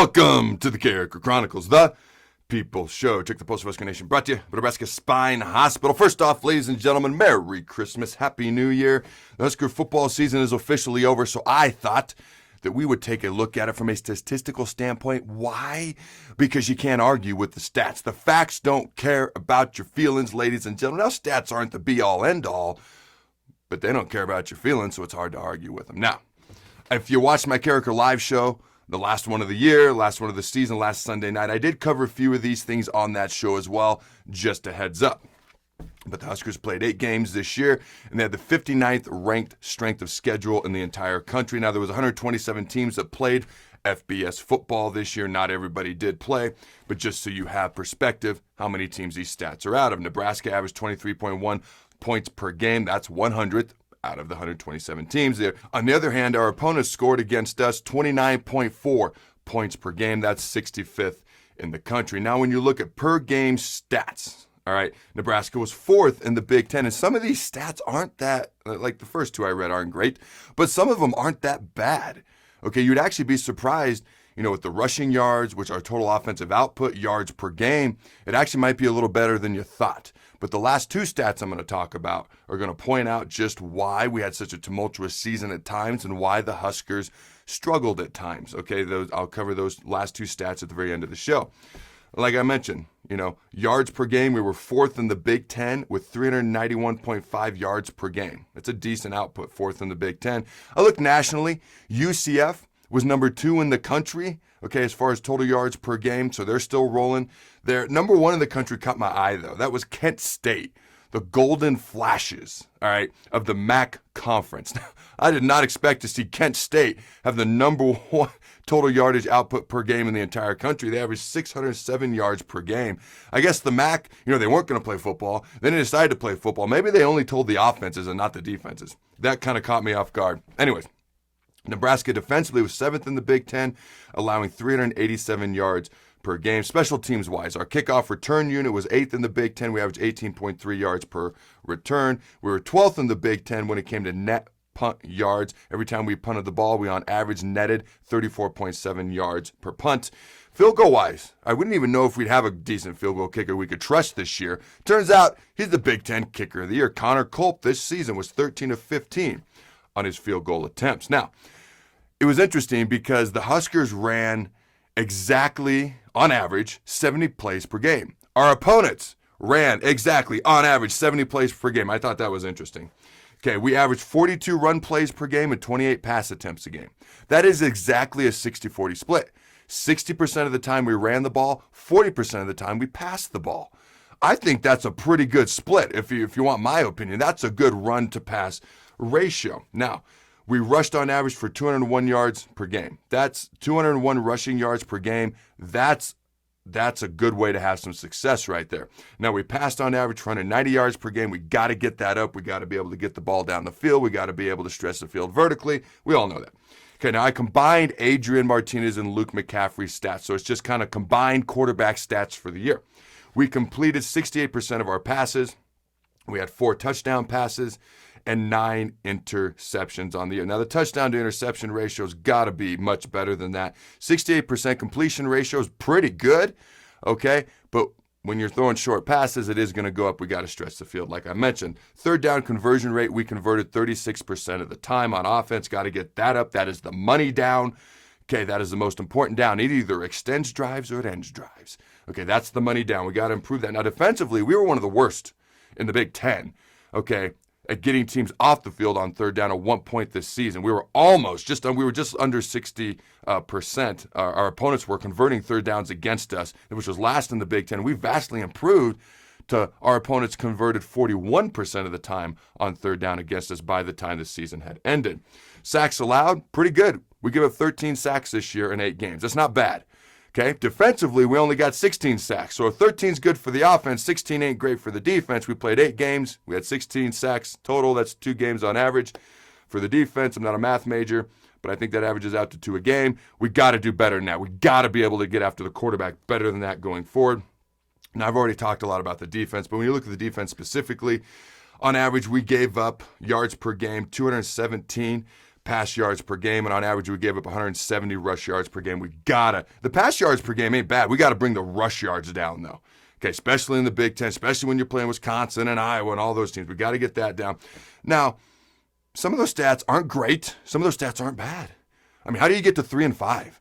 Welcome to the Carriker Chronicles, the People's Show. Check the Post of Husker Nation, brought to you by Nebraska Spine Hospital. First off, ladies and gentlemen, Merry Christmas, Happy New Year. The Husker football season is officially over, so I thought that we would take a look at it from a statistical standpoint. Why? Because you can't argue with the stats. The facts don't care about your feelings, ladies and gentlemen. Now, stats aren't the be-all, end-all, but they don't care about your feelings, so it's hard to argue with them. Now, if you watched my Carriker live show, the last one of the year, last one of the season, last Sunday night, I did cover a few of these things on that show as well, just a heads up. But the Huskers played 8 games this year, and they had the 59th ranked strength of schedule in the entire country. Now, there was 127 teams that played FBS football this year. Not everybody did play, but just so you have perspective, how many teams these stats are out of. Nebraska averaged 23.1 points per game. That's 100th out of the 127 teams there. On the other hand, our opponents scored against us 29.4 points per game. That's 65th in the country. Now, when you look at per game stats, all right, Nebraska was 4th in the Big Ten, and some of these stats aren't that, like the first two I read aren't great, but some of them aren't that bad. Okay, you'd actually be surprised, with the rushing yards, which are total offensive output, yards per game, it actually might be a little better than you thought. But the last two stats I'm going to talk about are going to point out just why we had such a tumultuous season at times and why the Huskers struggled at times. Okay, I'll cover those last two stats at the very end of the show. Like I mentioned, yards per game, we were 4th in the Big Ten with 391.5 yards per game. That's a decent output, 4th in the Big Ten. I looked nationally, UCF was number 2 in the country, okay, as far as total yards per game, so they're still rolling. They're number 1 in the country caught my eye, though. That was Kent State, the Golden Flashes, all right, of the MAC Conference. I did not expect to see Kent State have the number 1 total yardage output per game in the entire country. They averaged 607 yards per game. I guess the MAC, they weren't going to play football. Then they decided to play football. Maybe they only told the offenses and not the defenses. That kind of caught me off guard. Anyways, Nebraska defensively was 7th in the Big Ten, allowing 387 yards per game. Special teams wise, our kickoff return unit was 8th in the Big Ten. We averaged 18.3 yards per return. We were 12th in the Big Ten when it came to net punt yards. Every time we punted the ball, we on average netted 34.7 yards per punt. Field goal wise, I wouldn't even know if we'd have a decent field goal kicker we could trust this year. Turns out he's the Big Ten kicker of the year. Connor Culp this season was 13 of 15 on his field goal attempts. Now, it was interesting because the Huskers ran exactly, on average, 70 plays per game. Our opponents ran exactly, on average, 70 plays per game. I thought that was interesting. Okay, we averaged 42 run plays per game and 28 pass attempts a game. That is exactly a 60-40 split. 60% of the time we ran the ball, 40% of the time we passed the ball. I think that's a pretty good split. If you want my opinion, that's a good run to pass ratio. Now, we rushed on average for 201 yards per game. That's 201 rushing yards per game. That's a good way to have some success right there. Now, we passed on average for 190 yards per game. We got to get that up. We got to be able to get the ball down the field. We got to be able to stretch the field vertically. We all know that. Okay, now I combined Adrian Martinez and Luke McCaffrey's stats. So it's just kind of combined quarterback stats for the year. We completed 68% of our passes. We had 4 touchdown passes and 9 interceptions on the year. Now, the touchdown to interception ratio's got to be much better than that. 68% completion ratio is pretty good, okay? But when you're throwing short passes, it is going to go up. We got to stretch the field, like I mentioned. Third down conversion rate, we converted 36% of the time on offense. Got to get that up. That is the money down. Okay, that is the most important down. It either extends drives or it ends drives. Okay, that's the money down. We got to improve that. Now, defensively, we were one of the worst in the Big Ten, okay, at getting teams off the field on third down at one point this season. We were just under 60%. Our opponents were converting third downs against us, which was last in the Big Ten. We vastly improved to our opponents converted 41% of the time on third down against us by the time the season had ended. Sacks allowed, pretty good. We give up 13 sacks this year in 8 games. That's not bad. Okay, defensively, we only got 16 sacks. So if 13 is good for the offense, 16 ain't great for the defense. We played 8 games. We had 16 sacks total. That's 2 games on average. For the defense, I'm not a math major, but I think that averages out to 2 a game. We got to do better than that. We got to be able to get after the quarterback better than that going forward. Now, I've already talked a lot about the defense, but when you look at the defense specifically, on average, we gave up yards per game, 217. pass yards per game, and on average we gave up 170 rush yards per game. The pass yards per game ain't bad. We got to bring the rush yards down, though. Okay, especially in the Big Ten, especially when you're playing Wisconsin and Iowa and all those teams. We got to get that down. Now, some of those stats aren't great. Some of those stats aren't bad. I mean, how do you get to 3-5?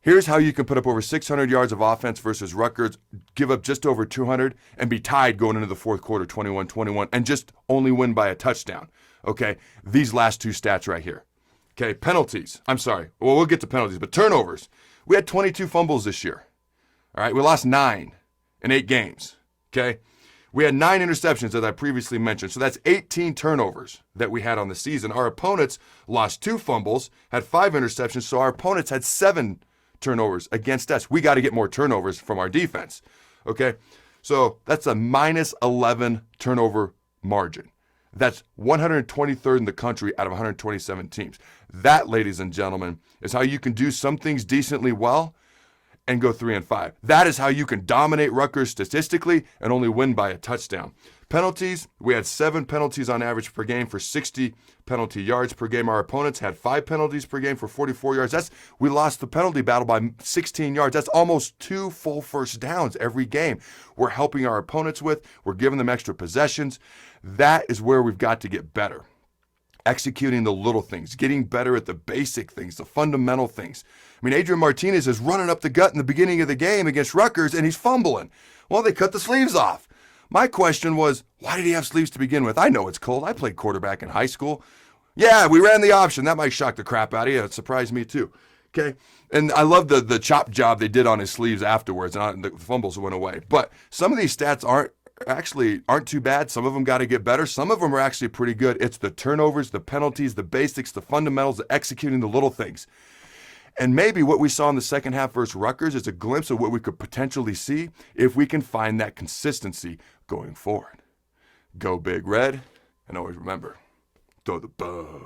Here's how you can put up over 600 yards of offense versus Rutgers, give up just over 200, and be tied going into the fourth quarter, 21-21, and just only win by a touchdown. Okay, these last two stats right here. Okay, penalties. I'm sorry. Well, we'll get to penalties, but turnovers. We had 22 fumbles this year. All right, we lost 9 in 8 games. Okay, we had 9 interceptions, as I previously mentioned. So that's 18 turnovers that we had on the season. Our opponents lost 2 fumbles, had 5 interceptions, so our opponents had 7 turnovers against us. We got to get more turnovers from our defense. Okay, so that's a minus 11 turnover margin. That's 123rd in the country out of 127 teams. That, ladies and gentlemen, is how you can do some things decently well and go 3-5. That is how you can dominate Rutgers statistically and only win by a touchdown. Penalties, we had 7 penalties on average per game for 60 penalty yards per game. Our opponents had 5 penalties per game for 44 yards. We lost the penalty battle by 16 yards. That's almost 2 full first downs every game. We're helping our opponents with. We're giving them extra possessions. That is where we've got to get better. Executing the little things, getting better at the basic things, the fundamental things. I mean, Adrian Martinez is running up the gut in the beginning of the game against Rutgers, and he's fumbling. Well, they cut the sleeves off. My question was, why did he have sleeves to begin with? I know it's cold. I played quarterback in high school. Yeah, we ran the option. That might shock the crap out of you. It surprised me too. Okay, and I love the chop job they did on his sleeves afterwards, and the fumbles went away. But some of these stats aren't too bad. Some of them got to get better. Some of them are actually pretty good. It's the turnovers, the penalties, the basics, the fundamentals, the executing the little things. And maybe what we saw in the second half versus Rutgers is a glimpse of what we could potentially see if we can find that consistency going forward. Go Big Red, and always remember, throw the bones.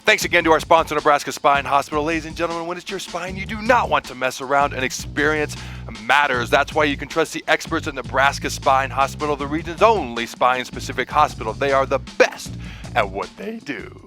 Thanks again to our sponsor, Nebraska Spine Hospital. Ladies and gentlemen, when it's your spine, you do not want to mess around, and experience matters. That's why you can trust the experts at Nebraska Spine Hospital, the region's only spine-specific hospital. They are the best at what they do.